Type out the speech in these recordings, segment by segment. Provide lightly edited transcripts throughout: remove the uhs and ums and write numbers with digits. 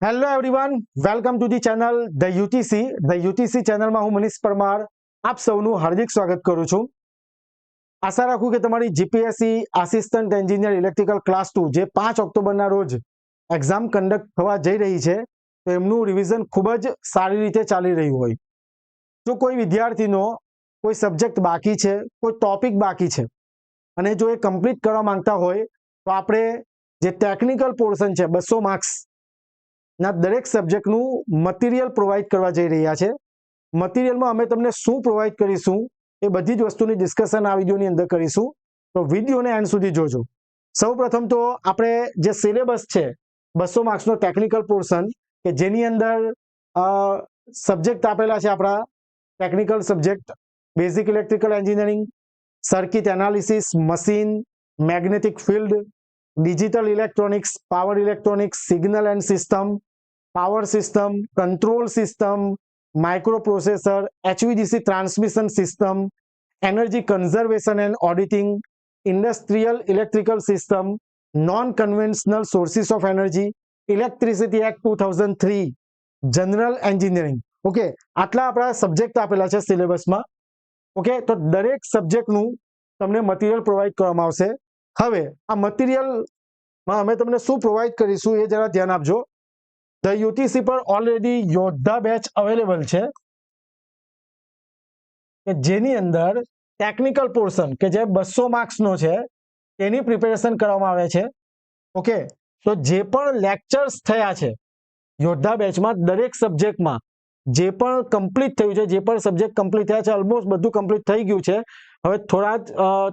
Hello everyone, welcome to the channel the UTC. The UTC ચેનલમાં હું મનીષ પરમાર આપ સૌનું હાર્દિક સ્વાગત કરું છું. આશા રાખું કે તમારી GPSC assistant engineer electrical class 2 જે 5 ઓક્ટોબરના રોજ એક્ઝામ કન્ડક્ટ થવા જઈ રહી છે, તો એમનું રિવિઝન ખૂબ જ સારી રીતે ચાલી રહ્યું હોય. જો કોઈ વિદ્યાર્થીનો કોઈ સબ્જેક્ટ બાકી છે, કોઈ ટોપિક બાકી છે અને જો એ કમ્પ્લીટ કરવા માંગતા હોય તો આપણે જે ટેકનિકલ પોર્શન છે 200 માર્ક્સ ના દરેક સબ્જેક્ટનું મટીરિયલ પ્રોવાઈડ કરવા જઈ રહ્યા છે. મટીરિયલમાં અમે તમને શું પ્રોવાઈડ કરીશું એ બધી જ વસ્તુની ડિસ્કશન આ વિડીયોની અંદર કરીશું, તો વિડીયોને એન્ડ સુધી જોજો. સૌ પ્રથમ તો આપણે જે સિલેબસ છે 200 માર્ક્સનો ટેકનિકલ પોર્શન કે જેની અંદર સબ્જેક્ટ આપેલા છે આપણા technical subject basic electrical engineering, circuit analysis, machine, magnetic field, digital electronics, power electronics, signal and system, power system, control system, microprocessor, HVDC transmission system, energy conservation and auditing, industrial electrical system, non conventional sources of energy, electricity act 2003, general engineering. Okay, આટલા આપણા subject આપેલા છે સિલેબસમાં. Okay, તો દરેક સબ્જેક્ટનું તમને material provide કરવામાં આવશે. હવે આ મટીરિયલમાં અમે તમને શું પ્રોવાઈડ કરીશું એ જરા ધ્યાન આપજો. ધ યુટીસી પર ઓલરેડી યોદ્ધા બેચ અવેલેબલ છે કે જેની અંદર ટેકનિકલ પોર્શન કે જે 200 માર્ક્સનો છે તેની પ્રિપેરેશન કરવામાં આવે છે. ઓકે, તો જે પણ લેક્ચર્સ થયા છે યોદ્ધા બેચમાં દરેક સબ્જેક્ટમાં જે પણ કમ્પ્લીટ થયું છે, જે પણ સબ્જેક્ટ કમ્પ્લીટ થયા છે, ઓલમોસ્ટ બધું કમ્પ્લીટ થઈ ગયું છે. હવે થોડા જ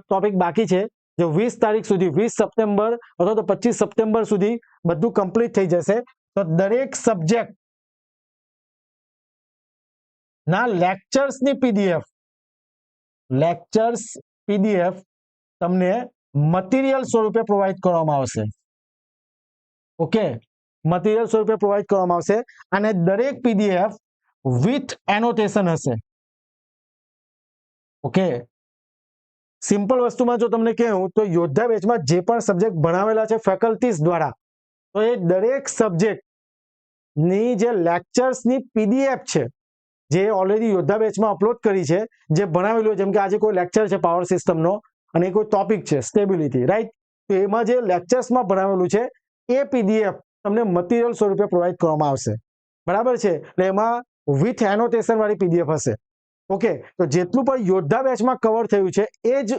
ટોપિક બાકી છે. જો 20 તારીખ સુધી, 20 સપ્ટેમ્બર અથવા તો 25 સપ્ટેમ્બર સુધી બધું કમ્પ્લીટ થઈ જશે. તો દરેક સબ્જેક્ટ ના લેક્ચર્સની પીડીએફ તમને મટીરિયલ સ્વરૂપે પ્રોવાઈડ કરવામાં આવશે. ઓકે, મટીરિયલ સ્વરૂપે પ્રોવાઈડ કરવામાં આવશે અને દરેક પીડીએફ વિથ એનોટેશન હશે. ઓકે, સિમ્પલ વસ્તુમાં જો તમને કહું તો યોદ્ધા બેચમાં જે પણ સબ્જેક્ટ ભણાવેલા છે ફેકલ્ટીઝ દ્વારા, તો એ દરેક સબ્જેક્ટની જે લેક્ચર્સની પીડીએફ છે જે ઓલરેડી યોદ્ધા બેચમાં અપલોડ કરી છે, જે ભણાવેલું, જેમ કે આજે કોઈ લેક્ચર છે પાવર સિસ્ટમનો અને કોઈ ટોપિક છે સ્ટેબિલિટી, રાઈટ? તો એમાં જે લેક્ચર્સમાં ભણાવેલું છે એ પીડીએફ તમને મટીરિયલ સ્વરૂપે પ્રોવાઈડ કરવામાં આવશે. બરાબર છે? એટલે એમાં વિથ એનોટેશન વાળી પીડીએફ હશે. ઓકે, તો જેટલું પણ યોદ્ધા બેચમાં કવર થયું છે એ જ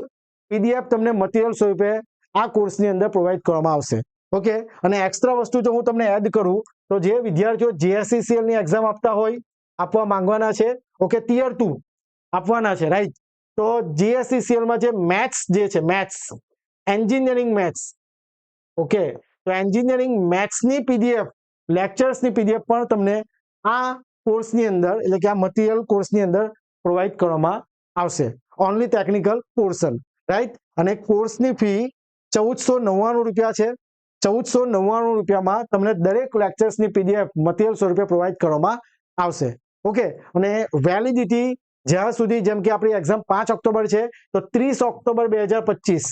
પીડીએફ તમને મટીરિયલ સ્વરૂપે આ કોર્સની અંદર પ્રોવાઈડ કરવામાં આવશે. ઓકે, અને એક્સ્ટ્રા વસ્તુ જો હું તમને એડ કરું તો જે વિદ્યાર્થીઓ JSCCL ની એક્ઝામ આપતા હોય, આપવા માંગવાના છે, ઓકે, ટિયર 2 આપવાના છે, રાઈટ? તો JSCCL માં જે મેથ્સ જે છે, મેથ્સ એન્જિનિયરિંગ મેથ્સ, ઓકે, તો એન્જિનિયરિંગ મેથ્સની પીડીએફ, લેક્ચર્સની પીડીએફ પણ તમને આ કોર્સની અંદર, એટલે કે આ મટીરિયલ કોર્સની અંદર પ્રોવાઈડ કરવામાં આવશે. Only technical portion, right? અને કોર્સની ફી 1499 રૂપિયા છે. 1499 રૂપિયામાં તમને દરેક લેક્ચર્સની પીડીએફ મટીરિયલ સ્વરૂપે પ્રોવાઈડ કરવામાં આવશે. ઓકે, અને વેલિડિટી જ્યાં સુધી, જેમ કે આપણી એક્ઝામ 5 ઓક્ટોબર છે, તો 30 ઓક્ટોબર 2025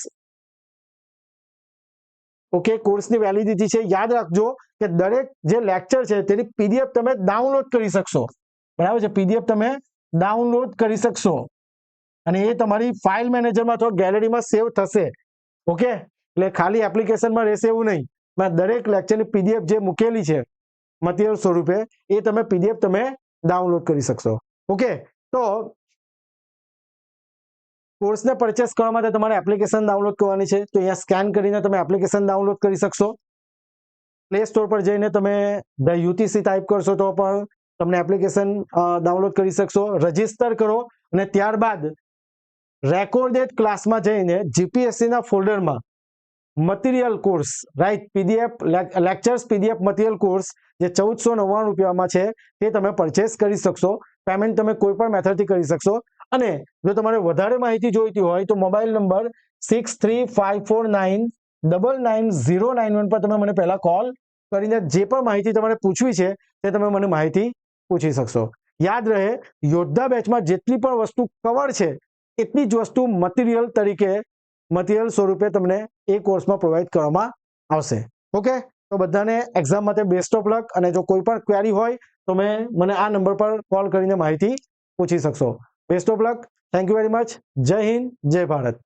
ઓકે કોર્સની વેલિડિટી છે. યાદ રાખજો કે દરેક જે લેક્ચર છે તેની પીડીએફ તમે ડાઉનલોડ કરી શકશો. બરાબર છે? પીડીએફ તમે ડાઉનલોડ કરી શકશો અને એ તમારી ફાઇલ મેનેજરમાં અથવા ગેલેરીમાં સેવ થશે. ઓકે, એટલે ખાલી એપ્લિકેશનમાં રહેશે એવું નહીં. દરેક લેક્ચરની પીડીએફ જે મૂકેલી છે મટીરિયલ સ્વરૂપે એ તમે પીડીએફ તમે ડાઉનલોડ કરી શકશો. ઓકે, તો કોર્સને પરચેસ કરવા માટે તમારે એપ્લિકેશન ડાઉનલોડ કરવાની છે. તો અહીંયા સ્કેન કરીને તમે એપ્લિકેશન ડાઉનલોડ કરી શકશો. પ્લે સ્ટોર પર જઈને તમે ધ યુટીસી ટાઈપ કરશો તો પણ તમને એપ્લિકેશન ડાઉનલોડ કરી શકશો. રજીસ્ટર કરો અને ત્યારબાદ રેકોર્ડેડ ક્લાસમાં જઈને જીપીએસસીના ફોલ્ડરમાં material course, right, PDF lectures PDF material course જે 1499 રૂપિયામાં છે તે તમે પરચેસ કરી શકશો. પેમેન્ટ તમે કોઈ પણ મેથડથી કરી શકશો. અને જો તમારે વધારે માહિતી જોઈતી હોય તો મોબાઈલ નંબર 6354999091 પર તમે મને પહેલા કોલ કરીને જે પણ માહિતી તમારે પૂછવી છે તે તમે મને માહિતી પૂછી શકશો. યાદ રહે, યોદ્ધા બેચમાં જેટલી પણ વસ્તુ કવર છે એટલી જ વસ્તુ મટીરિયલ તરીકે, મટીરિયલ સ્વરૂપે તમને એ કોર્સમાં પ્રોવાઈડ કરવામાં આવશે. ઓકે, તો બધાને એક્ઝામ માટે બેસ્ટ ઓફ લક, અને જો કોઈ પણ ક્વેરી હોય તો મને આ નંબર પર કોલ કરીને માહિતી પૂછી શકશો. Best of luck. Thank you very much. જય હિન્દ, જય ભારત.